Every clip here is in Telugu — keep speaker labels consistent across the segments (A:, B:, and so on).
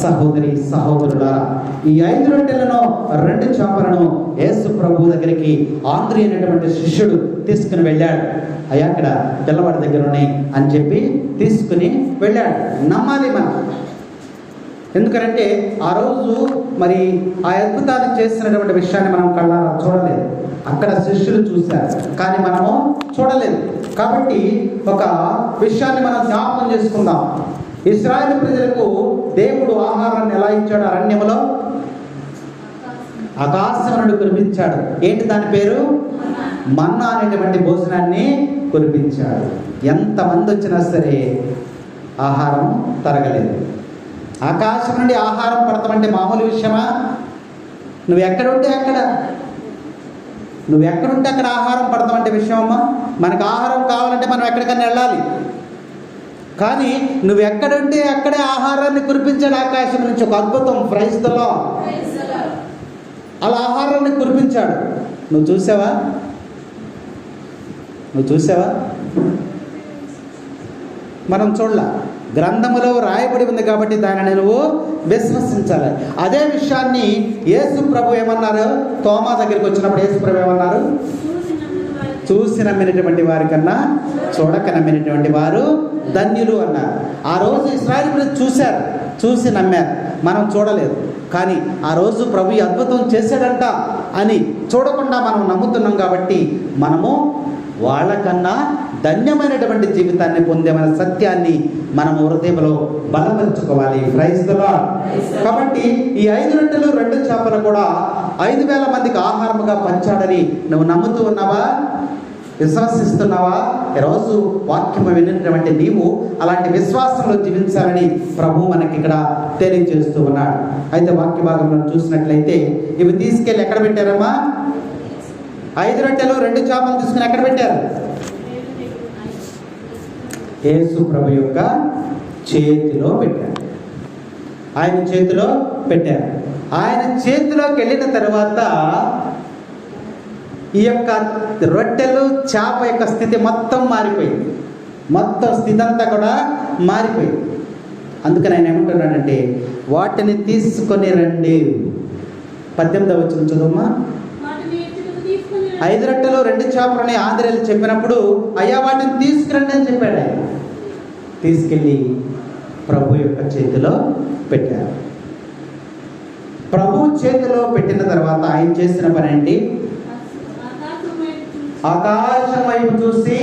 A: సహోదరి సహోదరులారా, ఈ 5 రొట్టెలను 2 చేపలను యేసు ప్రభు దగ్గరికి ఆంద్రీ అనేటువంటి శిష్యుడు తీసుకుని వెళ్ళాడు. అయ్యా అక్కడ పిల్లవాడి దగ్గర ఉన్నాయి అని చెప్పి తీసుకుని వెళ్ళాడు. నమ్మాలి మనం. ఎందుకంటే ఆ రోజు మరి ఆ అద్భుతాన్ని చేసినటువంటి విషయాన్ని మనం కళ్ళారా చూడలేదు. అక్కడ శిష్యులు చూశారు, కానీ మనము చూడలేదు. కాబట్టి ఒక విషయాన్ని మనం జ్ఞాపకం చేసుకుందాం. ఇశ్రాయేలు ప్రజలకు దేవుడు ఆహారాన్ని ఎలా ఇచ్చాడు? అరణ్యములో ఆకాశం నుండి కురిపించాడు. ఏంటి దాని పేరు? మన్నా అనేటువంటి భోజనాన్ని కురిపించాడు. ఎంతమంది వచ్చినా సరే ఆహారం తరగలేదు. ఆకాశం నుండి ఆహారం పడతామంటే మామూలు విషయమా? నువ్వు ఎక్కడుంటే అక్కడ ఆహారం పడతామంటే విషయమమ్మా. మనకు ఆహారం కావాలంటే మనం ఎక్కడికన్నా వెళ్ళాలి. కానీ నువ్వు ఎక్కడుంటే అక్కడే ఆహారాన్ని కురిపించాడు ఆకాశం నుంచి. ఒక అద్భుతం. Praise the lord. అలా ఆహారాన్ని కురిపించాడు. నువ్వు చూసావా? మనం చూడలా. గ్రంథములో రాయబడి ఉంది కాబట్టి దానిని నువ్వు విశ్వసించాలి. అదే విషయాన్ని యేసు ప్రభు ఏమన్నారు? తోమా దగ్గరికి వచ్చినప్పుడు యేసు ప్రభు ఏమన్నారు? చూసి నమ్మినటువంటి వారి కన్నా చూడక నమ్మినటువంటి వారు ధన్యులు అన్నారు. ఆ రోజు ఇశ్రాయేలు ప్రజలు చూశారు, చూసి నమ్మారు. మనం చూడలేదు. కానీ ఆ రోజు ప్రభు అద్భుతం చేశాడంట అని చూడకుండా మనం నమ్ముతున్నాం. కాబట్టి మనము వాళ్ళకన్నా ధన్యమైనటువంటి జీవితాన్ని పొందేమనే సత్యాన్ని మనం హృదయంలో బలపరుచుకోవాలి. Praise the lord. కాబట్టి ఈ 5 రొట్టెలు 2 చేపలు కూడా 5,000 మందికి ఆహారముగా పంచాడని నువ్వు నమ్ముతూ ఉన్నావా? విశ్వసిస్తున్నావా? ఈరోజు వాక్యము వినినటువంటి నీవు అలాంటి విశ్వాసంలో జీవించాలని ప్రభు మనకి ఇక్కడ తెలియజేస్తూ ఉన్నాడు. అయితే వాక్య భాగంలో చూసినట్లయితే ఇవి తీసుకెళ్ళి ఎక్కడ పెట్టారమ్మా? 5 రొట్టెలు 2 చేపలు తీసుకుని ఎక్కడ పెట్టారు? యేసు ప్రభు యొక్క చేతిలో పెట్టారు. ఆయన చేతిలో పెట్టారు. ఆయన చేతిలోకి వెళ్ళిన తర్వాత ఈ యొక్క రొట్టెలు చేప యొక్క స్థితి మొత్తం మారిపోయింది. మొత్తం స్థితి అంతా కూడా మారిపోయింది. అందుకని ఆయన ఏమంటున్నాడంటే వాటిని తీసుకొని రండి. 18వ వచనం చదువుమా. 5 రొట్టెలు 2 చేపలని ఆంధ్రేయులు చెప్పినప్పుడు అయ్యా వాటిని తీసుకురండి అని చెప్పాడు. ఆయన తీసుకెళ్ళి ప్రభు యొక్క చేతిలో పెట్టారు. ప్రభు చేతిలో పెట్టిన తర్వాత ఆయన చేసిన పని ఏంటి? ఆకాశం వైపు చూసి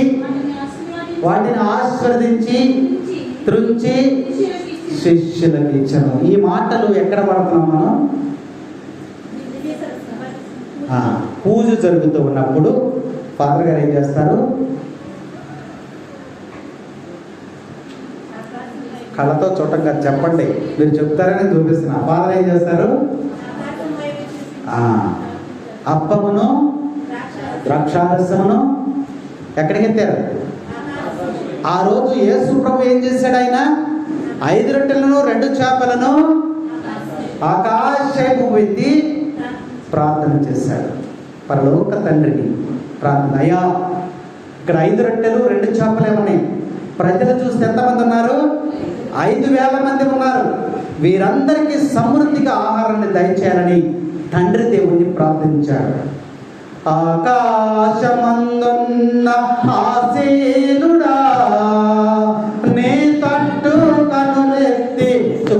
A: వాటిని ఆశీర్వదించి త్రుంచి శిష్యులకు ఇచ్చాను. ఈ మాటలు ఎక్కడ పడుతున్నాం మనం? పూజ జరుగుతూ ఉన్నప్పుడు ఫాదర్ గారు ఏం చేస్తారు? కళ్ళతో చూడటంగా చెప్పండి, మీరు చెప్తారని చూపిస్తున్నా. ఫాదర్ ఏం చేస్తారు? అప్పమును ద్రాక్షారసమును ఎక్కడికి ఎత్తారు? ఆ రోజు యేసు ప్రభు ఏం చేశాడు? ఆయన 5 రొట్టెలను 2 చేపలను ఆకాశము ఎత్తి ప్రార్థన చేశాడు. పరలోక తండ్రికి ప్రార్థన. అయ్యా ఇక్కడ 5 రొట్టెలు 2 చేపలు ఏమన్నాయి? ప్రజలు చూస్తే ఎంతమంది ఉన్నారు? 5,000 మంది ఉన్నారు. వీరందరికీ సమృద్ధిగా ఆహారాన్ని దయచేయాలని తండ్రి దేవుణ్ణి ప్రార్థించాడు. ఆకాశమందున్న ఆసీనుడా నీ తట్టు కనులెత్తి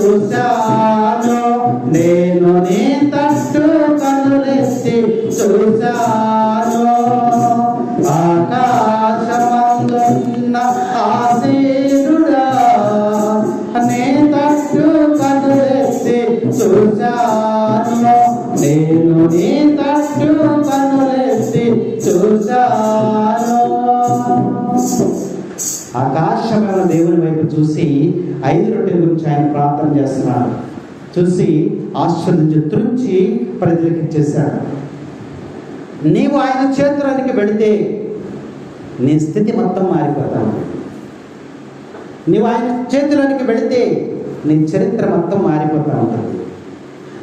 A: చూశాను, నేను నీ తట్టు కనులెత్తి చూశాను. ఆకాశమందున్న ఆసీనుడా నీ తట్టు కనులెత్తి చూశాను, నేను నీ తట్టు కనులెత్తి చూశాను. ఆకాశమైన దేవుని వైపు చూసి 5 రొట్టెల గురించి ఆయన ప్రార్థన చేస్తున్నాడు. చూసి ఆశీర్వదించి త్రుంచి ప్రజలకు ఇచ్చేశాడు. నీవు ఆయన చేతులకు వెళితే నీ స్థితి మొత్తం మారిపోతావు. నీవు ఆయన చేతులకు వెళితే నీ చరిత్ర మొత్తం మారిపోతూ ఉంటుంది.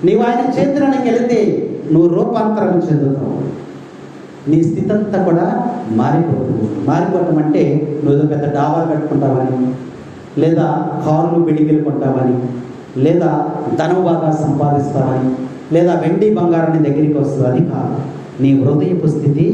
A: నీవు ఆయన చేతులకు వెళితే నువ్వు రూపాంతరం చెందుతావు. నీ స్థితి అంతా కూడా మారిపోతుంది. మారిపోవటం అంటే నువ్వు పెద్ద డాబాలు కట్టుకుంటావని, లేదా కారులు బిడిగిలు కొంటావని, లేదా ధనం బాగా సంపాదిస్తావని, లేదా వెండి బంగారాన్ని దగ్గరికి వస్తుందని కాదు. నీ హృదయపు స్థితి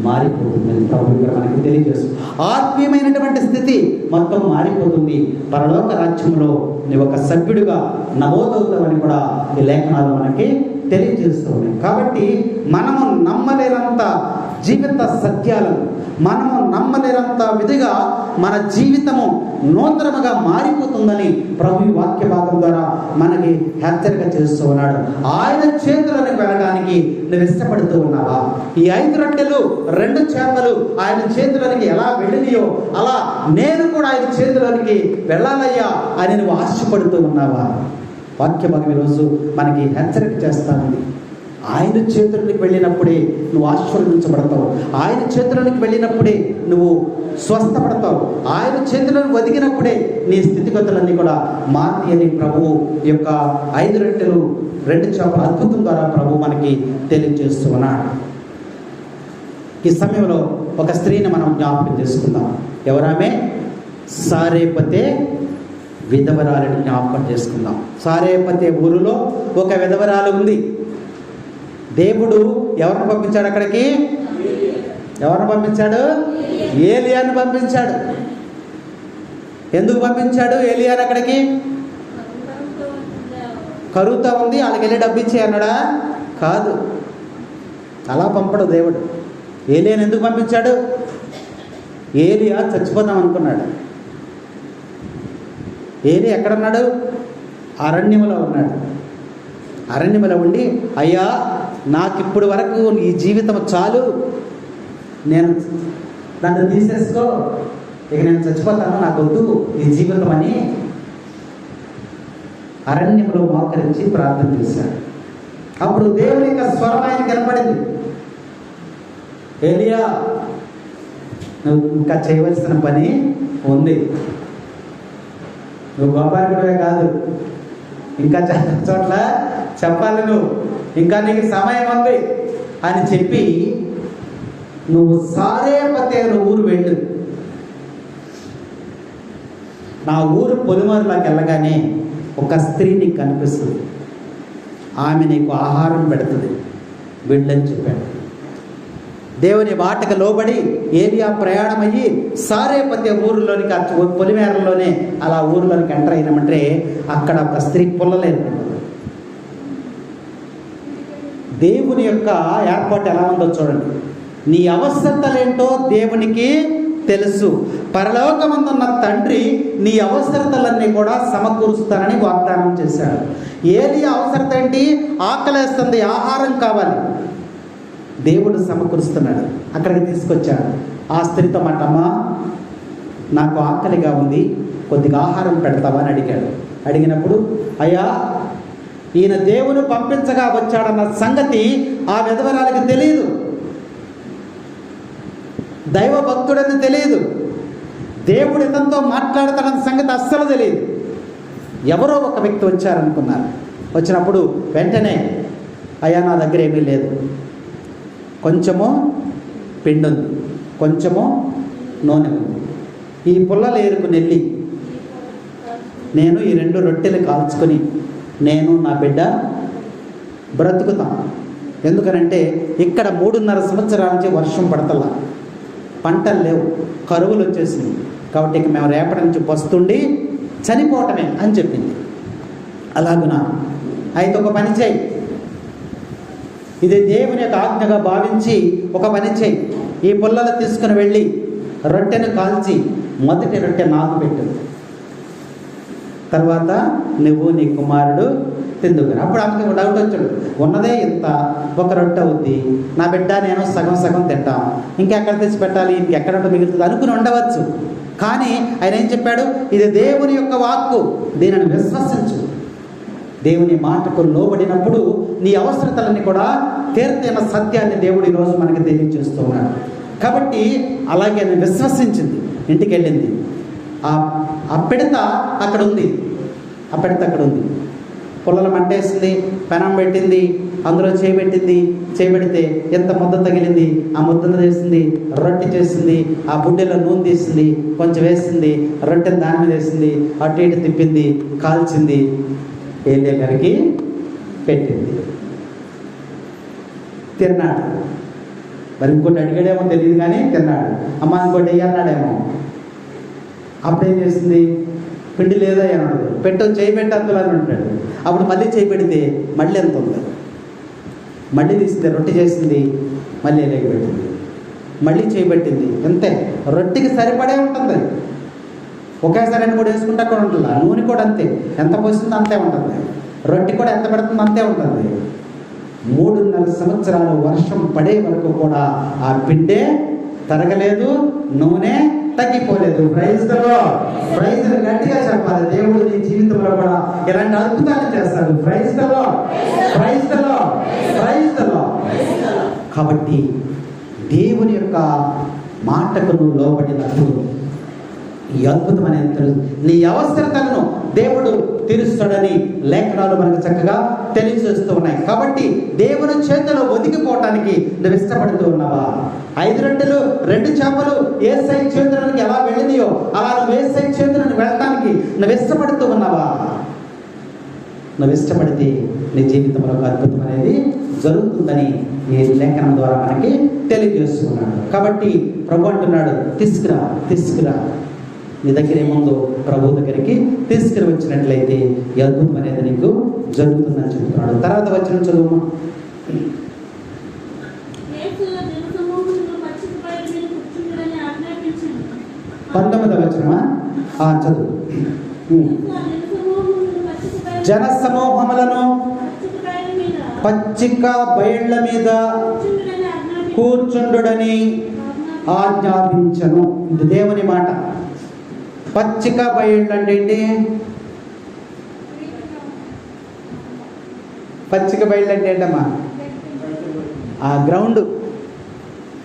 A: మారిపోతుందని ప్రభు ఇక్కడ మనకి తెలియజేస్తుంది. ఆత్మీయమైనటువంటి స్థితి మొత్తం మారిపోతుంది. పరలోక రాజ్యంలో నువ్వు ఒక సభ్యుడిగా నమోదవుతావని కూడా ఈ లేఖనాలు మనకి తెలియజేస్తూ ఉన్నాయి. కాబట్టి మనము నమ్మలేనంత జీవిత సత్యాలను, మనము నమ్మలేనంత విధిగా మన జీవితము నూతనముగా మారిపోతుందని ప్రభు వాక్య భాగం ద్వారా మనకి హెచ్చరిక చేస్తూ ఉన్నాడు. ఆయన చేతులకు వెళ్ళడానికి నువ్వు ఇష్టపడుతూ ఉన్నావా? ఈ 5 రొట్టెలు 2 చేపలు ఆయన చేతులకి ఎలా వెళ్ళినాయో అలా నేను కూడా ఆయన చేతులకి వెళ్ళాలయ్యా అని నువ్వు ఆశపడుతూ ఉన్నావా? వాక్య భాగం ఈరోజు మనకి హెచ్చరిక చేస్తానండి. ఆయన చేతులకు వెళ్ళినప్పుడే నువ్వు ఆశీర్వదించబడతావు. ఆయన చేతులకు వెళ్ళినప్పుడే నువ్వు స్వస్థపడతావు. ఆయన చేతులను ఒదిగినప్పుడే నీ స్థితిగతులన్నీ కూడా మారుతాయని ప్రభువు యొక్క 5 రొట్టెలు 2 చేపల అద్భుతం ద్వారా ప్రభు మనకి తెలియజేస్తూ ఉన్నాడు. ఈ సమయంలో ఒక స్త్రీని మనం జ్ఞాపకం చేసుకుందాం. ఎవరామె? సారేపతే విధవరాలని జ్ఞాపకం చేసుకుందాం. సారేపతే ఊరిలో ఒక విధవరాలు ఉంది. దేవుడు ఎవరిని పంపించాడు అక్కడికి? ఎవరిని పంపించాడు? ఏలియాని పంపించాడు. ఎందుకు పంపించాడు ఏలియాని అక్కడికి? కరువుతో ఉంది, వాళ్ళకి వెళ్ళి డబ్బు ఇచ్చే అన్నాడా? కాదు, అలా పంపడు దేవుడు. ఏలియాని ఎందుకు పంపించాడు? ఏలియా చచ్చిపోదాం అనుకున్నాడు. ఏలియా ఎక్కడున్నాడు? అరణ్యములో ఉన్నాడు. అరణ్యములో ఉండి, అయ్యా నాకు ఇప్పుడు వరకు ఈ జీవితం చాలు, నేను నన్ను తీసేసుకో, ఇక నేను చచ్చిపోతాను, నాకు వద్దు ఈ జీవితం అని అరణ్యంలో మోకరించి ప్రార్థన చేశాడు. అప్పుడు దేవుని యొక్క స్వరం ఆయన కనపడింది. ఏలియా, నువ్వు ఇంకా చేయవలసిన పని ఉంది. నువ్వు గొప్పవే కాదు, ఇంకా చాలా చోట్ల చెప్పాలి, నువ్వు ఇంకా నీకు సమయం ఉంది అని చెప్పి నువ్వు సారేపతేరు ఊరు వెళ్ళు. నా ఊరు పొలిమరులోకి వెళ్ళగానే ఒక స్త్రీ నీకు కనిపిస్తుంది, ఆమె నీకు ఆహారం పెడుతుంది, వెళ్ళని చెప్పాడు. దేవుని మాటకు లోబడి ఏలియా ప్రయాణమయ్యి సారేపతే ఊరిలోనికి, పొలిమేరలోనే అలా ఊరిలోనికి ఎంటర్ అయినామంటే అక్కడ ఒక స్త్రీ పుల్లలేదు. దేవుని యొక్క ఏర్పాటు ఎలా ఉందో చూడండి. నీ అవసరతలేంటో దేవునికి తెలుసు. పరలోకమందున్న తండ్రి నీ అవసరతలన్నీ కూడా సమకూరుస్తానని వాగ్దానం చేశాడు. ఏలియా అవసరత ఏంటి? ఆకలేస్తుంది, ఆహారం కావాలి. దేవుడు సమకూరుస్తున్నాడు. అక్కడికి తీసుకొచ్చాడు. ఆ స్త్రీతో మాటమ్మా, నాకు ఆకలిగా ఉంది, కొద్దిగా ఆహారం పెడతావా అని అడిగాడు. అడిగినప్పుడు, అయ్యా ఈయన దేవుడు పంపించగా వచ్చాడన్న సంగతి ఆ విధవరాలకి తెలియదు, దైవ భక్తుడని తెలియదు, దేవుడు ఇతనితో మాట్లాడతాడన్న సంగతి అస్సలు తెలియదు. ఎవరో ఒక వ్యక్తి వచ్చారనుకున్నారు. వచ్చినప్పుడు వెంటనే, అయ్యా నా దగ్గర ఏమీ లేదు, కొంచెము పిండి ఉంది, కొంచెము నూనె ఉంది, ఈ పుల్లలు ఏరుకుని వెళ్ళి నేను ఈ 2 రొట్టెలు కాల్చుకొని నేను నా బిడ్డ బ్రతుకుతాం. ఎందుకనంటే ఇక్కడ 3.5 సంవత్సరాల నుంచి వర్షం పడతలా, పంటలు లేవు, కరువులు వచ్చేసింది. కాబట్టి ఇక మేము రేపటి నుంచి పస్తుండి చనిపోవటమే అని చెప్పింది. అలాగునా, అయితే ఒక పని చేయి, ఇది దేవుని యొక్క ఆజ్ఞగా భావించి ఒక పని చేయి, ఈ పుల్లలు తీసుకుని వెళ్ళి రొట్టెను కాల్చి మొదటి రొట్టె నాకు పెట్టు, తర్వాత నువ్వు నీ కుమారుడు తిందుకుని. అప్పుడు ఆమెకి డౌట్ వచ్చాడు, ఉన్నదే ఇంత, ఒక రొట్టె అవుద్ది, నా బిడ్డ నేను సగం సగం తింటాం, ఇంకెక్కడ తెచ్చి పెట్టాలి, ఇంకెక్కడ మిగులుతుంది అనుకుని ఉండవచ్చు. కానీ ఆయన ఏం చెప్పాడు? ఇది దేవుని యొక్క వాక్కు, దీనిని విశ్వసించు. దేవుని మాటకు లోబడినప్పుడు నీ అవసరతలన్నీ కూడా తీర్తైన సత్యాన్ని దేవుడు ఈరోజు మనకి తెలియజేస్తూ ఉన్నాడు. కాబట్టి అలాగే విశ్వసించింది, ఇంటికి వెళ్ళింది. ఆ పిడత అక్కడ ఉంది, ఆ పిడత అక్కడ ఉంది, పుల్లలు మంటేసింది, పెనం పెట్టింది, అందులో చేయబెట్టింది, చేయబెడితే ఎంత ముద్ద తగిలింది, ఆ ముద్దను చేసింది, రొట్టె చేసింది, ఆ బుడ్డెలో నూనె తీసింది, కొంచెం వేసింది, రొట్టెను దాని మీద వేసింది, అటు ఇటు తిప్పింది, కాల్చింది. ఏలియా గారికి పెట్టింది. తిన్నాడు. మరి ఇంకోటి అడిగాడేమో తెలియదు కానీ తిన్నాడు. అమ్మ ఇంకోటి వెయ్యి అన్నాడేమో. అప్పుడేం చేసింది? పిండి లేదా అన్నాడు. చేయి పెట్టి అందులో అని ఉంటాడు. అప్పుడు మళ్ళీ చేయి పెడితే మళ్ళీ ఎంత ఉంది? మళ్ళీ తీసింది, రొట్టె చేసింది, మళ్ళీ ఎలాగ పెట్టింది, మళ్ళీ చేయి పెట్టింది. అంతే, రొట్టెకి సరిపడే ఉంటుంది. ఒకేసారి అని కూడా వేసుకుంటా కూడా ఉంటుంది. నూనె కూడా అంతే, ఎంత పోసిందో అంతే ఉంటుంది. రొట్టె కూడా ఎంత పెడుతుందో అంతే ఉంటుంది. 3.5 సంవత్సరాలు వర్షం పడే వరకు కూడా ఆ పిండే తరగలేదు, నూనె తగ్గిపోలేదు. Praise the lord. ప్రైజ్ గట్టిగా చెప్పాలి. దేవుడు నీ జీవితంలో కూడా ఇలాంటి అద్భుతాలు చేస్తాడు. Praise the lord. Praise the lord. Praise the lord. కాబట్టి దేవుని యొక్క మాటకు నువ్వు లోబడినప్పుడు ఈ అద్భుతం అనేది తెలుసు. నీ అవసరతలను దేవుడు తీరుస్తాడని లేఖనాలు మనకు చక్కగా తెలియజేస్తూ ఉన్నాయి. కాబట్టి దేవుని చేతిలో ఒదిగిపోవటానికి నువ్వు ఇష్టపడుతూ ఉన్నావా? 5 రొట్టెలు 2 చేపలు యేసయ్య చేతులకు ఎలా వెళ్ళినాయో అలా నువ్వు యేసయ్య చేతులకు వెళ్ళటానికి నువ్వు ఇష్టపడుతూ ఉన్నావా? నువ్వు ఇష్టపడితే నీ జీవితంలో ఒక అద్భుతం అనేది జరుగుతుందని ఈ లేఖనం ద్వారా మనకి తెలియజేస్తున్నాడు. కాబట్టి ప్రభు అంటున్నాడు, తీసుకురా. నీ దగ్గర ఏముందో ప్రభు దగ్గరికి తీసుకుని వచ్చినట్లయితే ఈ అద్భుతం అనేది నీకు జరుగుతుందని చెప్తున్నాడు. తర్వాత వచ్చిన చదువు 19వ వచనమా? చదువు. జన సమూహములను పచ్చిక బయళ్ళ మీద కూర్చుండుడని ఆజ్ఞాపించను. ఇది దేవుని మాట. పచ్చిక బయళ్ళు అంటే ఏంటి? పచ్చిక బయళ్ళు అంటే ఏంటమ్మా? ఆ గ్రౌండ్.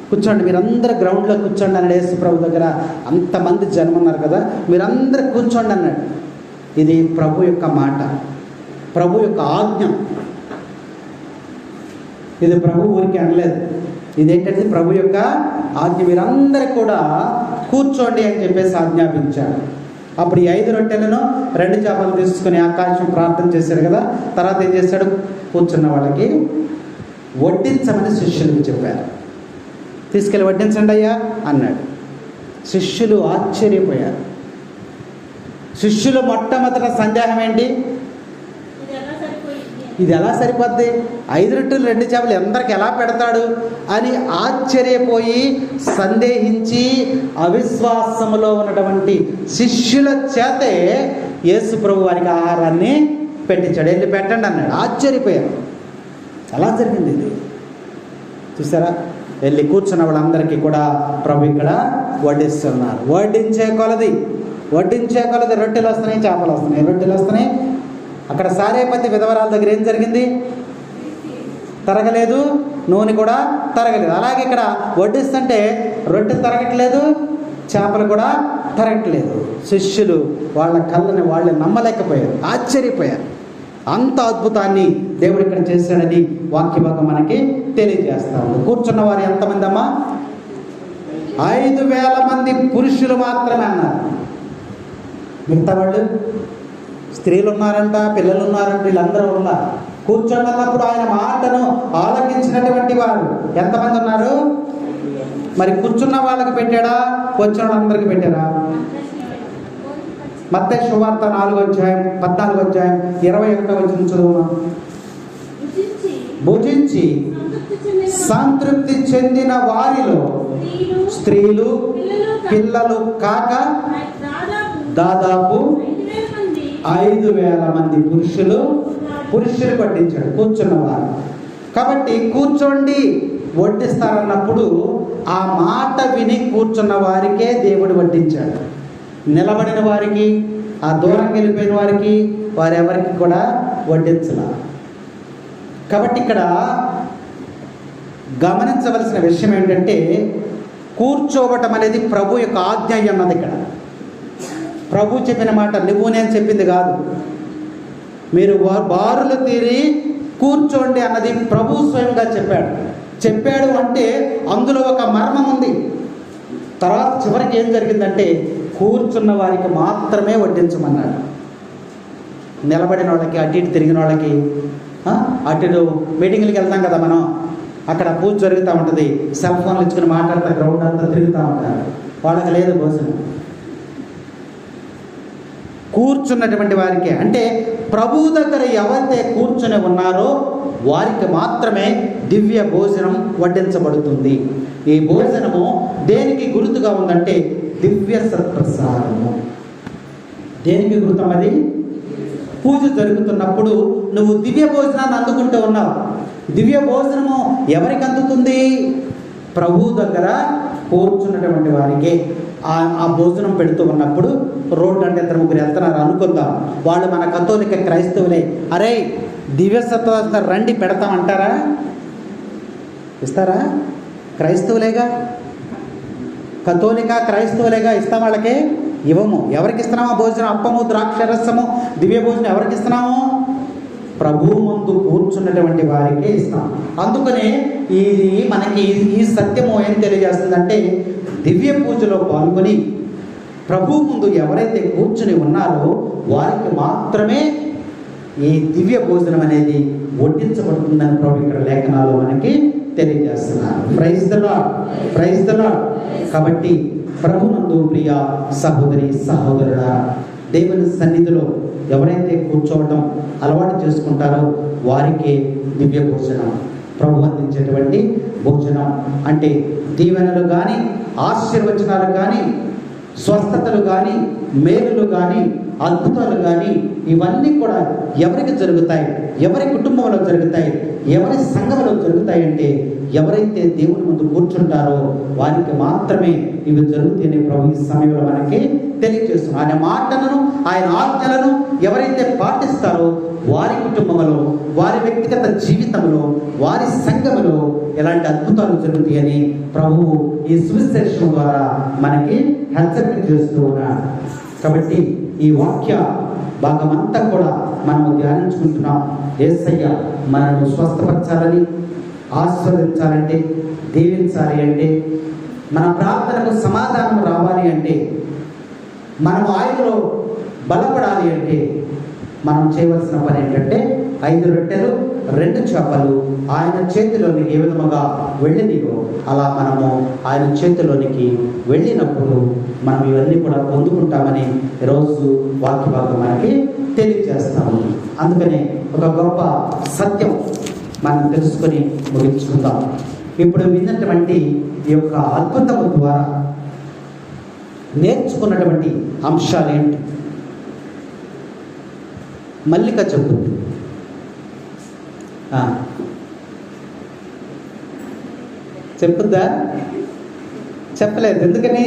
A: కూర్చోండి, మీరందరూ గ్రౌండ్లో కూర్చోండి అన్నాడు యేసు ప్రభు దగ్గర. అంతమంది జనం ఉన్నారు కదా, మీరందరూ కూర్చోండి అన్నాడు. ఇది ప్రభు యొక్క మాట, ప్రభు యొక్క ఆజ్ఞ. ఇది ప్రభు ఊరికి అనలేదు. ఇదేంటంటే ప్రభు యొక్క ఆజ్ఞ. మీరందరూ కూడా కూర్చోండి అని చెప్పేసి ఆజ్ఞాపించాడు. అప్పుడు ఈ 5 రొట్టెలను 2 చేపలు తీసుకుని ఆకాశం ప్రార్థన చేశాడు కదా. తర్వాత ఏం చేశాడు? కూర్చున్న వాళ్ళకి వడ్డించమని శిష్యులకు చెప్పారు. తీసుకెళ్ళి వడ్డించండి అయ్యా అన్నాడు. శిష్యులు ఆశ్చర్యపోయారు. శిష్యులు మొట్టమొదట సందేహం ఏంటి? ఇది ఎలా సరిపోద్ది? 5 రొట్టెలు 2 చేపలు ఎందరికి ఎలా పెడతాడు అని ఆశ్చర్యపోయి సందేహించి అవిశ్వాసములో ఉన్నటువంటి శిష్యుల చేతే యేసు ప్రభు వారికి ఆహారాన్ని పెట్టించాడు. వెళ్ళి పెట్టండి అన్నాడు. ఆశ్చర్యపోయారు. ఎలా జరిగింది ఇది? చూసారా? వెళ్ళి కూర్చున్న వాళ్ళందరికీ కూడా ప్రభు ఇక్కడ వడ్డిస్తున్నారు. వడ్డించే కొలది రొట్టెలు వస్తున్నాయి, చేపలు వస్తున్నాయి, రొట్టెలు వస్తున్నాయి. అక్కడ సారేపతి విధవరాల దగ్గర ఏం జరిగింది? తరగలేదు, నూనె కూడా తరగలేదు. అలాగే ఇక్కడ వడ్డిస్తుంటే రొట్టె తరగట్లేదు, చేపలు కూడా తరగట్లేదు. శిష్యులు వాళ్ళ కళ్ళని వాళ్ళు నమ్మలేకపోయారు, ఆశ్చర్యపోయారు. అంత అద్భుతాన్ని దేవుడు ఇక్కడ చేశాడని వాక్యభాగం మనకి తెలియజేస్తాడు. కూర్చున్న వారు ఎంతమంది అమ్మా? 5,000 మంది పురుషులు మాత్రమే అన్నారు. మిగతా వాళ్ళు స్త్రీలు ఉన్నారంట, పిల్లలు ఉన్నారంట, వీళ్ళందరూ ఉన్నారు. కూర్చొన్నప్పుడు ఆయన మాటను ఆలకించినటువంటి వారు ఎంతమంది ఉన్నారు? మరి కూర్చున్న వాళ్ళకి పెట్టాడా, వచ్చిన వాళ్ళందరికీ పెట్టారా? మత్తయి సువార్త 4వ అధ్యాయం 14వ అధ్యాయం 21వ వచనం చదువు. భుజించి సంతృప్తి చెందిన వారిలో స్త్రీలు పిల్లలు కాక దాదాపు 5,000 మంది పురుషులు వడ్డించాడు కూర్చున్నవారు. కాబట్టి కూర్చోండి వడ్డిస్తారన్నప్పుడు ఆ మాట విని కూర్చున్న వారికే దేవుడు వడ్డించాడు. నిలబడిన వారికి, ఆ దూరం వెళ్ళిపోయిన వారికి, వారెవరికి కూడా వడ్డించాల. కాబట్టి ఇక్కడ గమనించవలసిన విషయం ఏంటంటే కూర్చోవటం అనేది ప్రభు యొక్క ఆజ్ఞ అన్నది. ఇక్కడ ప్రభు చెప్పిన మాట నువ్వు నేను చెప్పింది కాదు. మీరు బారులు తీరి కూర్చోండి అన్నది ప్రభు స్వయంగా చెప్పాడు అంటే అందులో ఒక మర్మం ఉంది. తర్వాత చివరికి ఏం జరిగిందంటే కూర్చున్న వారికి మాత్రమే వడ్డించమన్నాడు. నిలబడిన వాళ్ళకి, అటు ఇటు తిరిగిన వాళ్ళకి, అటు ఇటు మీటింగ్లకి వెళ్తాం కదా మనం, అక్కడ పూజ జరుగుతూ ఉంటుంది, సెల్ ఫోన్లు ఇచ్చుకుని మాట్లాడుతూ గ్రౌండ్ అంతా తిరుగుతూ ఉంటారు. వాళ్ళకి లేదు భోజనం. కూర్చున్నటువంటి వారికే, అంటే ప్రభువు దగ్గర ఎవరైతే కూర్చుని ఉన్నారో వారికి మాత్రమే దివ్య భోజనం వడ్డించబడుతుంది. ఈ భోజనము దేనికి గుర్తుగా ఉందంటే దివ్య సత్ప్రసాదము. దేనికి గుర్తం? అది పూజ జరుగుతున్నప్పుడు నువ్వు దివ్య భోజనాన్ని అందుకుంటూ ఉన్నావు. దివ్య భోజనము ఎవరికి అందుతుంది? ప్రభువు దగ్గర కూర్చున్నటువంటి వారికి. ఆ భోజనం పెడుతూ ఉన్నప్పుడు రోడ్డు అంటే 2-3 వెళ్తున్నారు అనుకుందాం, వాళ్ళు మన కథోలిక క్రైస్తవులే, అరే దివ్య సత్ప్రసాదం రండి పెడతామంటారా? ఇస్తారా? క్రైస్తవులేగా, కథోలిక క్రైస్తవులేగా, ఇస్తాం వాళ్ళకి? ఇవ్వము. ఎవరికి ఇస్తున్నామో భోజనం? అప్పము, ద్రాక్ష రసము, దివ్య భోజనం ఎవరికి ఇస్తున్నాము? ప్రభువు ముందు కూర్చున్నటువంటి వారికే ఇస్తాం. అందుకనే ఇది మనకి ఈ సత్యము ఏం తెలియజేస్తుందంటే, దివ్య పూజలో పాల్గొని ప్రభువు ముందు ఎవరైతే కూర్చుని ఉన్నారో వారికి మాత్రమే ఈ దివ్య భోజనం అనేది వడ్డించబడుతుందని ప్రభు ఇక్కడ లేఖనాలు మనకి తెలియజేస్తున్నారు. Praise the lord, praise the lord. కాబట్టి ప్రభునందు ప్రియ సహోదరి సహోదరుడా, దేవుని సన్నిధిలో ఎవరైతే కూర్చోవటం అలవాటు చేసుకుంటారో వారికే దివ్య భోజనం, ప్రభు అందించేటువంటి భోజనం. అంటే దీవెనలు కానీ, ఆశీర్వచనాలు కానీ, స్వస్థతలు కానీ, మేలులు కానీ, అద్భుతాలు కానీ, ఇవన్నీ కూడా ఎవరికి జరుగుతాయి? ఎవరి కుటుంబంలో జరుగుతాయి? ఎవరి సంఘంలో జరుగుతాయి? అంటే ఎవరైతే దేవుని ముందు కూర్చుంటారో వారికి మాత్రమే ఇవి జరుగుతాయని ప్రభు ఈ సమయంలో మనకి తెలియజేస్తున్నారు. ఆయన మాటలను, ఆయన ఆజ్ఞలను ఎవరైతే పాటిస్తారో వారి కుటుంబంలో, వారి వ్యక్తిగత జీవితంలో, వారి సంఘములో ఎలాంటి అద్భుతాలు జరుగుతాయని ప్రభువు ఈ సువిశేషం ద్వారా మనకి హెచ్చరిక చేస్తూ ఉన్నారు. కాబట్టి ఈ వాక్య భాగమంతా కూడా మనము ధ్యానించుకుంటున్నాం. యేసయ్య మనల్ని స్వస్థపరచాలని, ఆశీర్వదించాలంటే, దీవించాలి అంటే, మన ప్రార్థనకు సమాధానం రావాలి అంటే, మనము ఆయనలో బలపడాలి అంటే మనం చేయవలసిన పని ఏంటంటే 5 రొట్టెలు 2 చేపలు ఆయన చేతిలోనికి ఏ విధముగా వెళ్ళినయో అలా మనము ఆయన చేతిలోనికి వెళ్ళినప్పుడు మనం ఇవన్నీ కూడా పొందుకుంటామని ఈరోజు వాక్య భాగం మనకి తెలియజేస్తాము. అందుకనే ఒక గొప్ప సత్యం మనం తెలుసుకొని ముగించుకుందాం. ఇప్పుడు విన్నటువంటి ఈ యొక్క అద్భుతము ద్వారా నేర్చుకున్నటువంటి అంశాలు ఏంటి? మల్లిక చెప్పు. చెప్పుద్దా? చెప్పలేదు. ఎందుకని?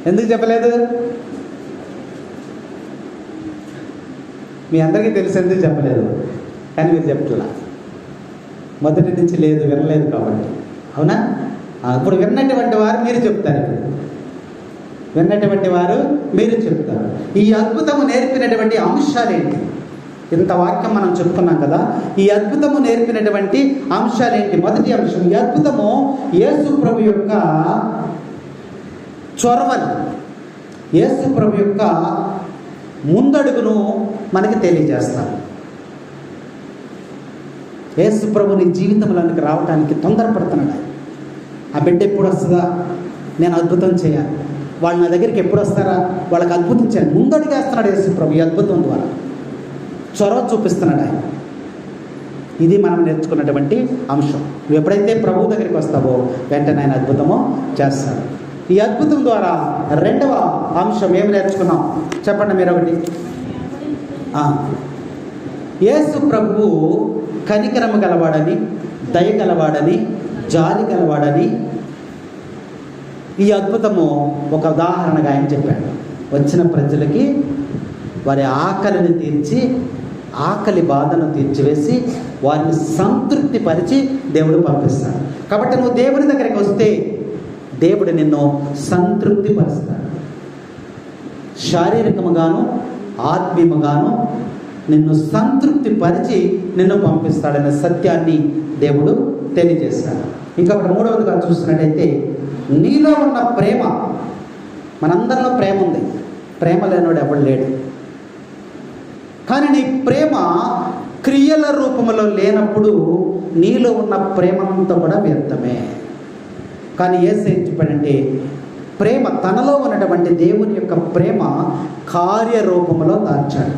A: ఎందుకు చెప్పలేదు? మీ అందరికీ తెలుసు ఎందుకు చెప్పలేదు, కానీ మీరు చెప్పట్లా. మొదటి నుంచి లేదు, వినలేదు కాబట్టి. అవునా? ఇప్పుడు విన్నటువంటి వారు మీరు చెప్తారు. విన్నటువంటి వారు మీరు చెప్తారు. ఈ అద్భుతము నేర్పినటువంటి అంశాలేంటి? ఇంత వాక్యం మనం చెప్పుకున్నాం కదా, ఈ అద్భుతము నేర్పినటువంటి అంశాలేంటి? మొదటి అంశం, ఈ అద్భుతము యేసు ప్రభు యొక్క చొరవను, యేసు ప్రభు యొక్క ముందడుగును మనకి తెలియజేస్తారు. యేసు ప్రభుని జీవితంలోనికి రావడానికి తొందరపడుతున్నాడు. ఆ బిడ్డ ఎప్పుడు వస్తుందా, నేను అద్భుతం చేయాలి, వాళ్ళు నా దగ్గరికి ఎప్పుడు వస్తారా, వాళ్ళకి అద్భుతం చేయాలి, ముందడుగేస్తున్నాడు యేసు ప్రభు ఈ అద్భుతం ద్వారా. చొరవ చూపిస్తున్నాడు ఆయన. ఇది మనం నేర్చుకున్నటువంటి అంశం. నువ్వు ఎప్పుడైతే ప్రభు దగ్గరికి వస్తావో వెంటనే ఆయన అద్భుతము చేస్తాడు. ఈ అద్భుతం ద్వారా రెండవ అంశం ఏమి నేర్చుకున్నాం చెప్పండి మీరు ఒకటి. యేసు ప్రభువు కనికరము గలవాడని, దయ గలవాడని, జాలి గలవాడని ఈ అద్భుతము ఒక ఉదాహరణగా ఆయన చెప్పాడు. వచ్చిన ప్రజలకి వారి ఆకలిని తీర్చి, ఆకలి బాధను తీర్చివేసి వారిని సంతృప్తి పరిచి దేవుడు పంపిస్తాడు. కాబట్టి నువ్వు దేవుని దగ్గరికి వస్తే దేవుడు నిన్ను సంతృప్తి పరుస్తాడు. శారీరకముగాను ఆత్మీయముగాను నిన్ను సంతృప్తి పరిచి నిన్ను పంపిస్తాడనే సత్యాన్ని దేవుడు తెలియజేస్తాడు. ఇంకా అక్కడ మూడవదిగా చూస్తున్నట్టయితే నీలో ఉన్న ప్రేమ, మనందరిలో ప్రేమ ఉంది, ప్రేమ లేనివాడు ఎవడు లేడు. కానీ నీ ప్రేమ క్రియల రూపంలో లేనప్పుడు నీలో ఉన్న ప్రేమంతా కూడా వ్యర్థమే. కానీ యేసయ్య ఏం చెప్పాడంటే ప్రేమ, తనలో ఉన్నటువంటి దేవుని యొక్క ప్రేమ కార్యరూపంలో దాచాడు.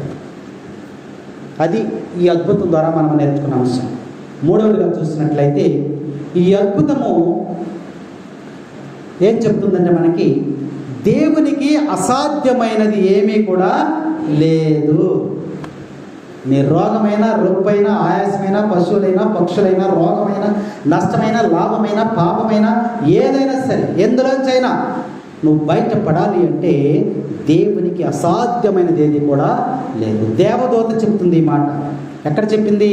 A: అది ఈ అద్భుతం ద్వారా మనం నేర్చుకున్న అంశం. మూడవదిగా చూసినట్లయితే ఈ అద్భుతము ఏం చెప్తుందంటే మనకి దేవునికి అసాధ్యమైనది ఏమీ కూడా లేదు. నీ రోగమైన, రొప్పైన, ఆయాసమైన, పశువులైనా, పక్షులైనా, రోగమైన, నష్టమైన, లాభమైన, పాపమైన ఏదైనా సరే ఎందులోంచైనా నువ్వు బయటపడాలి అంటే దేవునికి అసాధ్యమైనది ఏది కూడా లేదు. దేవదూత చెప్తుంది ఈ మాట. ఎక్కడ చెప్పింది?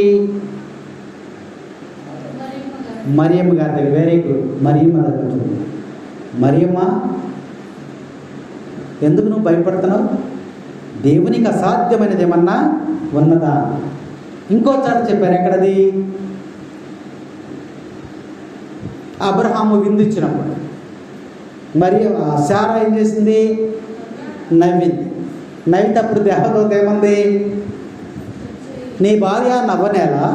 A: మరియమ్మ గారి దగ్గర. Very good. మరియమ్మ దగ్గర. మరియమ్మ, ఎందుకు నువ్వు భయపడుతున్నావు? దేవునికి అసాధ్యమైనది ఏమన్నా ఉన్నదా? ఇంకో చాట చెప్పారు. ఎక్కడది? అబ్రహాము విందు ఇచ్చినప్పుడు మరి శారా ఏం చేసింది? నవ్వింది. నవ్వినప్పుడు దేవదూత ఏమంది? నీ భార్య నవ్వనేలా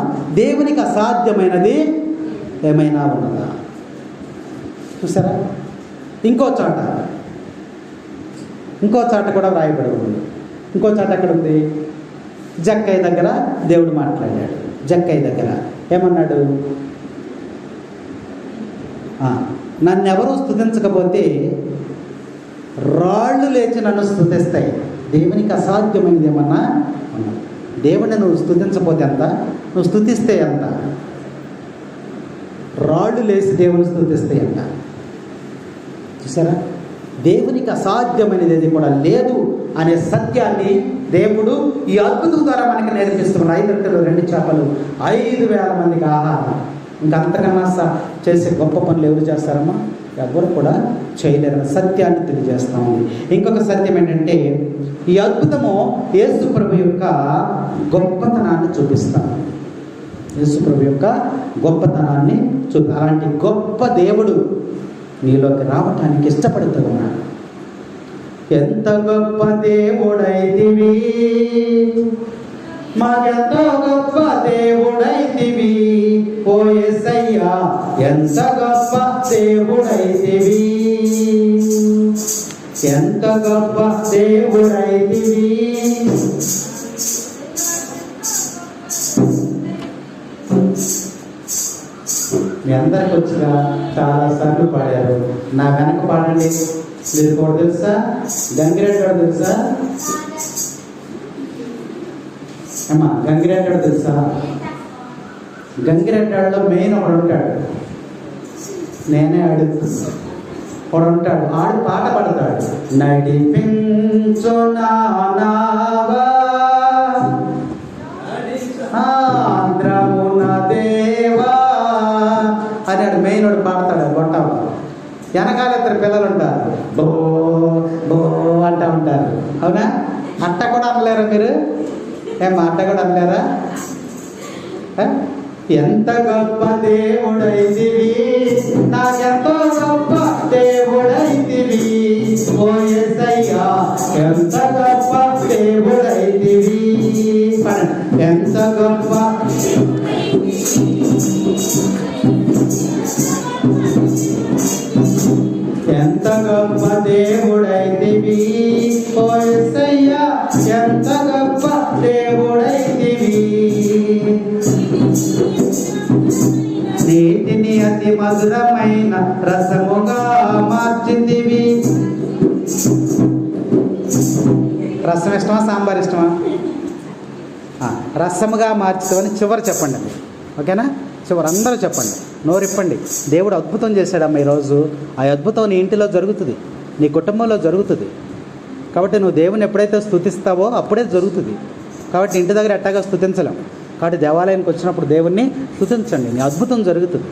A: దేవునికి అసాధ్యమైనది ఏమైనా ఉన్నదా? చూసారా? ఇంకో చాట కూడా వ్రాయబడి ఉంది. ఇంకో చాట ఎక్కడ ఉంది? జక్కయ్య దగ్గర దేవుడు మాట్లాడాడు. జక్కయ్య దగ్గర ఏమన్నాడు? నన్నెవరూ స్తుతించకపోతే రాళ్ళు లేచి నన్ను స్తుతిస్తాయి. దేవునికి అసాధ్యమైనది ఏమన్నా ఉన్నది. దేవుడిని నువ్వు స్తుతించకపోతే ఎంత, నువ్వు స్తుతిస్తే ఎంత? రాళ్ళు లేచి దేవుని స్తుతిస్తే ఎంత? చూసారా? దేవునికి అసాధ్యమైనది ఏది కూడా లేదు అనే సత్యాన్ని దేవుడు ఈ అద్భుతం ద్వారా మనకి నేర్పిస్తున్నాడు. 5 రొట్టెలు 2 చేపలు 5,000 మందికి ఆహారం. ఇంకా అంతకన్నా చేసే గొప్ప పనులు ఎవరు చేస్తారమ్మా? ఎవరు కూడా చేయలేరన్న సత్యాన్ని తెలియజేస్తా ఉంది. ఇంకొక సత్యం ఏంటంటే ఈ అద్భుతము యేసు ప్రభు యొక్క గొప్పతనాన్ని చూపిస్తాం. యేసు ప్రభు యొక్క గొప్పతనాన్ని అలాంటి గొప్ప దేవుడు నీలోకి రావటానికి ఇష్టపడుతూ ఉన్నాడు. ఎంత గొప్ప దేవుడైతివి, మాకెంతో గొప్ప దేవుడైతివి ఓ యేసయ్యా, ఎంత గొప్ప దేవుడైతివి, ఎంత గొప్ప దేవుడైతివి. మీ అందరికి వచ్చిన చాలాసార్లు పాడారు. నా వెనక పాడండి. మీరు కూడా తెలుసా? గంగిరెడ్డి గారు తెలుసా అమ్మా? గంగిరెడ్డి గారు తెలుసా? గంగిరెడ్డిలో మెయిన్ ఒకడు ఉంటాడు. నేనే అడుగుతున్నా. ఒకడు ఉంటాడు, ఆడు పాట పాడతాడు. నడిపించు నావా ఆంధ్రమున దేవా అని ఆడు మెయిన్ వాడు పాడతాడు. గొట్టం వెనకాల 2 పిల్లలు ఉంటారు. బో బో అంటూ ఉంటారు. అవునా? అట్ట కూడా అనలేరా మీరు? అట్ట కూడా అనలేరా? ఎంత గొప్ప దేవుడైతివి, నాకెంతో గొప్ప దేవుడైతివి ఓ యేసయ్యా, ఎంత గొప్ప దేవుడైతివి. ఎంత గొప్ప ఎంత గొప్ప దేవుడైతివి ఓ యేసయ్యా, ఎంత గొప్ప దేవుడైతివి. నీటిని అతి మధురమైన రసముగా మార్చిందివి. రసం ఇష్టమా, సాంబార్ ఇష్టమా? రసముగా మార్చుతామని చివరి చెప్పండి. ఓకేనా? చివరి అందరూ చెప్పండి, నోరిప్పండి. దేవుడు అద్భుతం చేశాడమ్మ ఈరోజు. ఆ అద్భుతం నీ ఇంటిలో జరుగుతుంది, నీ కుటుంబంలో జరుగుతుంది. కాబట్టి నువ్వు దేవుని ఎప్పుడైతే స్తుతిస్తావో అప్పుడే జరుగుతుంది. కాబట్టి ఇంటి దగ్గర ఎట్టాగా స్తుతించలేం. కాబట్టి దేవాలయానికి వచ్చినప్పుడు దేవుణ్ణి స్తుతించండి, నీ అద్భుతం జరుగుతుంది.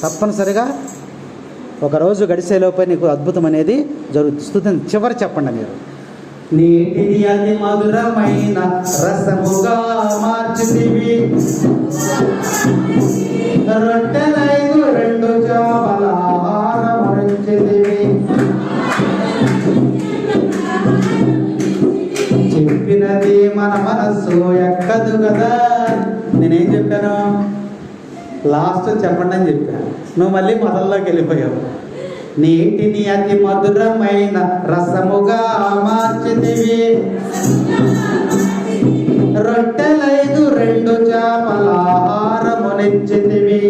A: తప్పనిసరిగా ఒకరోజు గడిచేలోపే నీకు అద్భుతం అనేది జరుగుతుంది. చివరి చెప్పండి మీరు. నీటిని అతి మధురమైన రసముగా మార్చితివి, రొట్టెలైదు 2 చేపల ఆహారముంచితివి. చెప్పినది మన చెప్పాడు కదా. నేనేం చెప్పాను? లాస్ట్ చెప్పండి అని చెప్పాను. నువ్వు మళ్ళీ మొదల్లోకి వెళ్ళిపోయావు. నీటిని అతి మధురమైన రసముగా మార్చితివి, రొట్టెలైదు 2 చేపల ఆహారమునిచ్చితివి.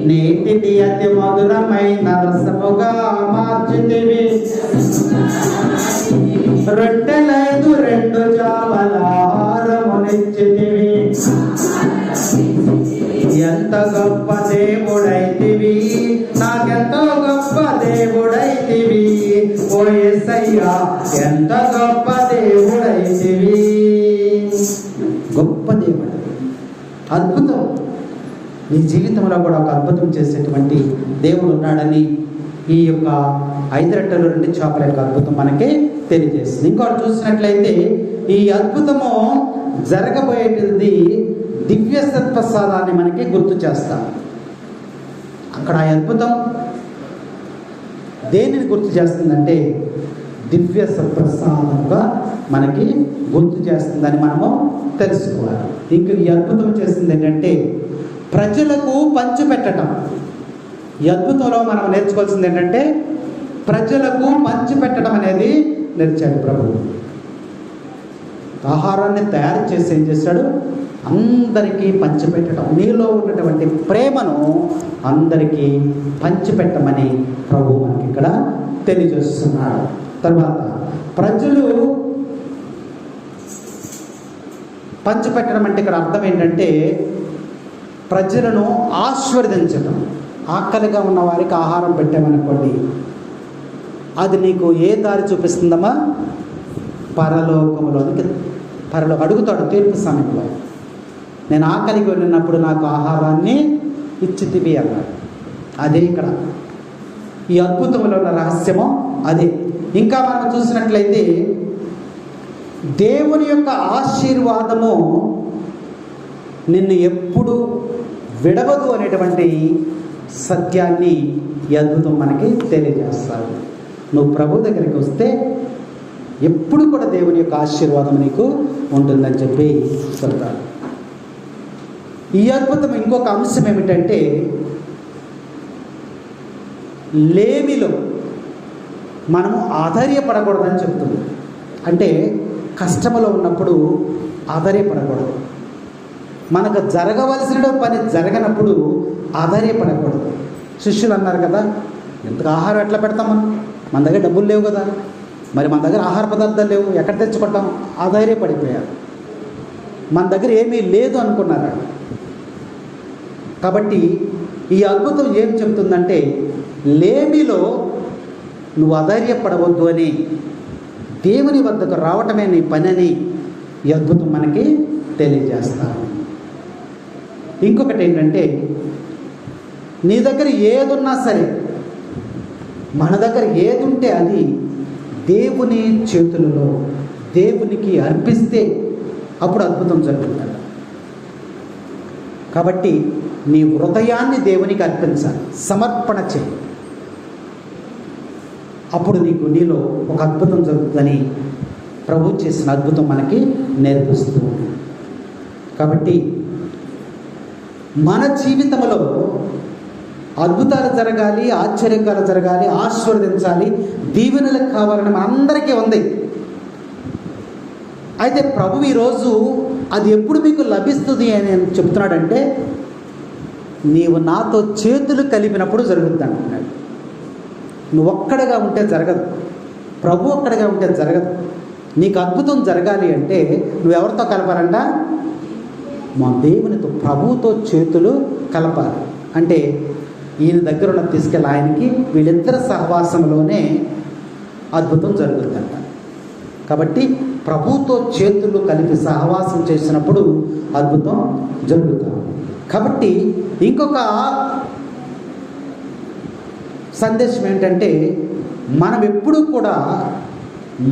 A: నీటిని అతి మధురమైన రసముగా మార్చితివి, రొట్టెలైదు 2 చేపల ఆహారమునిచ్చితివి. ఎంత గొప్ప దేవుడైతివి, నాకెంతో గొప్ప దేవుడైతివి. ఓ యేసయ్యా, ఎంత గొప్ప దేవుడైతివి. గొప్ప దేవుడు, అద్భుతం. నీ జీవితంలో కూడా ఒక అద్భుతం చేసేటువంటి దేవుడు ఉన్నాడని ఈ యొక్క 5 రొట్టెలు 2 చేపల యొక్క అద్భుతం మనకి తెలియజేస్తుంది. ఇంకోటి చూసినట్లయితే ఈ అద్భుతము జరగబోయేది దివ్య సత్ప్రసాదాన్ని మనకి గుర్తు చేస్తాం. అక్కడ ఆ అద్భుతం దేనిని గుర్తు చేస్తుందంటే దివ్య సత్ప్రసాదంగా మనకి గుర్తు చేస్తుందని మనము తెలుసుకోవాలి. ఇంక ఈ అద్భుతం చేస్తుంది ఏంటంటే ప్రజలకు పంచిపెట్టడం. ఈ అద్భుతంలో మనం నేర్చుకోవాల్సింది ఏంటంటే ప్రజలకు పంచిపెట్టడం అనేది నేర్చాడు ప్రభువు. ఆహారాన్ని తయారు చేసి ఏం చేశాడు? అందరికీ పంచిపెట్టడం. నీలో ఉన్నటువంటి ప్రేమను అందరికీ పంచిపెట్టమని ప్రభువు మనకి ఇక్కడ తెలియజేస్తున్నాడు. తర్వాత ప్రజలు పంచిపెట్టడం అంటే ఇక్కడ అర్థం ఏంటంటే ప్రజలను ఆశీర్వదించడం. ఆకలిగా ఉన్న వారికి ఆహారం పెట్టామనుకోండి, అది నీకు ఏ దారి చూపిస్తుందమ్మా? పరలోకములోనికి. అడుగుతాడు తీర్పు సమయంలో, నేను ఆకలికి వెళ్ళినప్పుడు నాకు ఆహారాన్ని ఇచ్చితివి అన్నాడు. అదే ఇక్కడ ఈ అద్భుతంలో ఉన్న రహస్యము అదే. ఇంకా మనం చూసినట్లయితే దేవుని యొక్క ఆశీర్వాదము నిన్ను ఎప్పుడు విడవదు అనేటువంటి సత్యాన్ని ఈ అద్భుతం మనకి తెలియజేస్తాడు. నువ్వు ప్రభు దగ్గరికి వస్తే ఎప్పుడు కూడా దేవుని యొక్క ఆశీర్వాదం నీకు ఉంటుందని చెప్పి చెప్తాడు. ఈ అద్భుతం ఇంకొక అంశం ఏమిటంటే లేమిలో మనము ఆధైర్యపడకూడదని చెప్తుంది. అంటే కష్టములో ఉన్నప్పుడు ఆధైర్యపడకూడదు. మనకు జరగవలసిన పని జరగనప్పుడు ఆధైర్యపడకూడదు. శిష్యులు అన్నారు కదా, ఎంతగా ఆహారం ఎట్లా పెడతాం మనం? మన దగ్గర డబ్బులు లేవు కదా, మరి మన దగ్గర ఆహార పదార్థాలు లేవు, ఎక్కడ తెచ్చుకుంటాం? ఆధైర్యపడిపోయారు. మన దగ్గర ఏమీ లేదు అనుకున్నారు. కాబట్టి ఈ అద్భుతం ఏం చెప్తుందంటే లేమిలో నువ్వు అధైర్యపడవద్దు అని, దేవుని వద్దకు రావటమే నీ పని అని ఈ అద్భుతం మనకి తెలియజేస్తారు. ఇంకొకటి ఏంటంటే నీ దగ్గర ఏదున్నా సరే, మన దగ్గర ఏది ఉంటే అది దేవుని చేతులలో దేవునికి అర్పిస్తే అప్పుడు అద్భుతం జరుగుతుంది. కాబట్టి నీ హృదయాన్ని దేవునికి అర్పించాలి, సమర్పణ చేయి. అప్పుడు నీలో ఒక అద్భుతం జరుగుతుందని ప్రభు చేసిన అద్భుతం మనకి నేర్పిస్తుంది. కాబట్టి మన జీవితంలో అద్భుతాలు జరగాలి, ఆశ్చర్యకాలు జరగాలి, ఆశీర్వదించాలి, దీవెనలకు కావాలని మనందరికీ ఉంది. అయితే ప్రభు ఈరోజు అది ఎప్పుడు మీకు లభిస్తుంది అని చెప్తున్నాడంటే నీవు నాతో చేతులు కలిపినప్పుడు జరుగుతుంది అంటున్నాడు. నువ్వు ఒక్కడిగా ఉంటే జరగదు, ప్రభు ఒక్కడిగా ఉంటే జరగదు. నీకు అద్భుతం జరగాలి అంటే నువ్వెవరితో కలపాలంట? మా దేవునితో, ప్రభువుతో చేతులు కలపాలి. అంటే ఈయన దగ్గర ఉన్న తీసుకెళ్ళి ఆయనకి, వీళ్ళిద్దరి సహవాసంలోనే అద్భుతం జరుగుతుందంట. కాబట్టి ప్రభువుతో చేతులు కలిపి సహవాసం చేసినప్పుడు అద్భుతం జరుగుతుంది. కాబట్టి ఇంకొక సందేశం ఏంటంటే మనం ఎప్పుడూ కూడా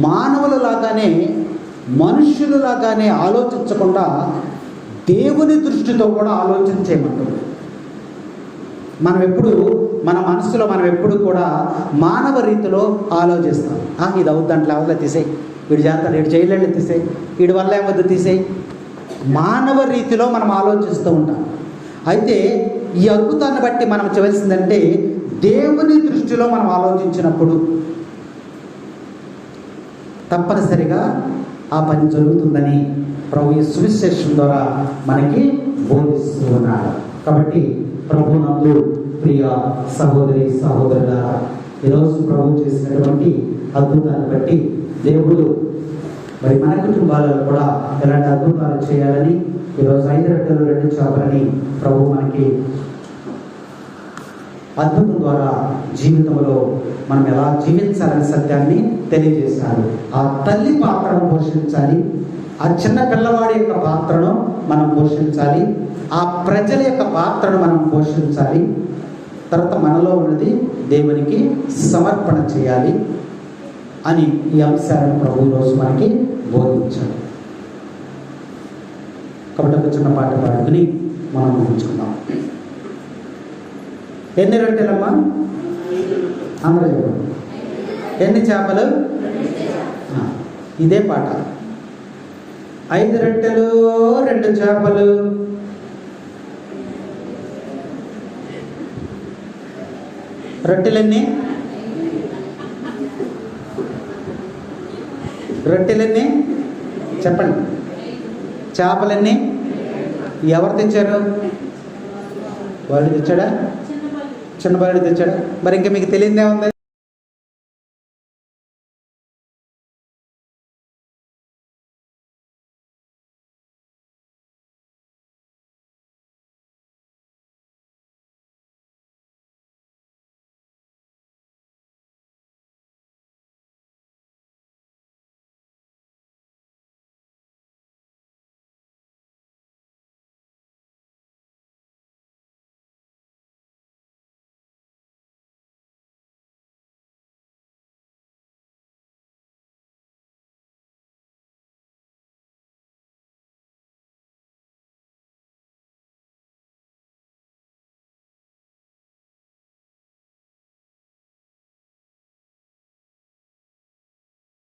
A: మానవులలాగానే మనుష్యులలాగానే ఆలోచించకుండా దేవుని దృష్టితో కూడా ఆలోచించేయమంటుంది. మనం ఎప్పుడు మన మనసులో మనం ఎప్పుడు కూడా మానవ రీతిలో ఆలోచిస్తాం. ఇది అవుద్దంటే అవతల తీసేయి, వీడు చేస్తాడు, వీడు చేయలేండి తీసేయి, వీడి వల్ల ఏమొద్దు తీసేయి. మానవ రీతిలో మనం ఆలోచిస్తూ ఉంటాం. అయితే ఈ అద్భుతాన్ని బట్టి మనం చేయవలసిందంటే దేవుని దృష్టిలో మనం ఆలోచించినప్పుడు తప్పనిసరిగా ఆ పని జరుగుతుందని ప్రభు ఈ సువిశేషం ద్వారా మనకి బోధిస్తూ ఉన్నాడు. కాబట్టి ప్రభునందు ప్రియ సహోదరి సహోదరులారా, ఈరోజు ప్రభు చేసినటువంటి అద్భుతాన్ని బట్టి దేవుడు మరి మన కుటుంబాలలో కూడా ఎలాంటి అద్భుతాలు చేయాలని ఈరోజు 5 రొట్టెలు 2 చేపలని ప్రభు మనకి అద్భుతం ద్వారా జీవితంలో మనం ఎలా జీవించాలనే సత్యాన్ని తెలియజేశారు. ఆ తల్లి పాత్రను పోషించాలి, ఆ చిన్న పిల్లవాడి యొక్క పాత్రను మనం పోషించాలి, ఆ ప్రజల యొక్క పాత్రను మనం పోషించాలి. తర్వాత మనలో ఉన్నది దేవునికి సమర్పణ చేయాలి అని ఈ అంశాలను ప్రభు రోజు మనకి బోధించాడు. కాబట్టి ఒక చిన్న పాట పాడుకుని మనం ముగించుకుందాం. ఎన్ని రొట్టెలమ్మా? అందరూ చెప్పండి. ఎన్ని చేపలు? ఇదే పాట. 5 రొట్టెలు 2 చేపలు. రొట్టెలన్నీ? రొట్టెలన్నీ చెప్పండి. చేపలన్నీ? ఎవరు తెచ్చారు? వాళ్ళు తెచ్చాడా? చిన్న బాలుడు తెచ్చాడా? మరి ఇంకా మీకు తెలియదే ఉంది.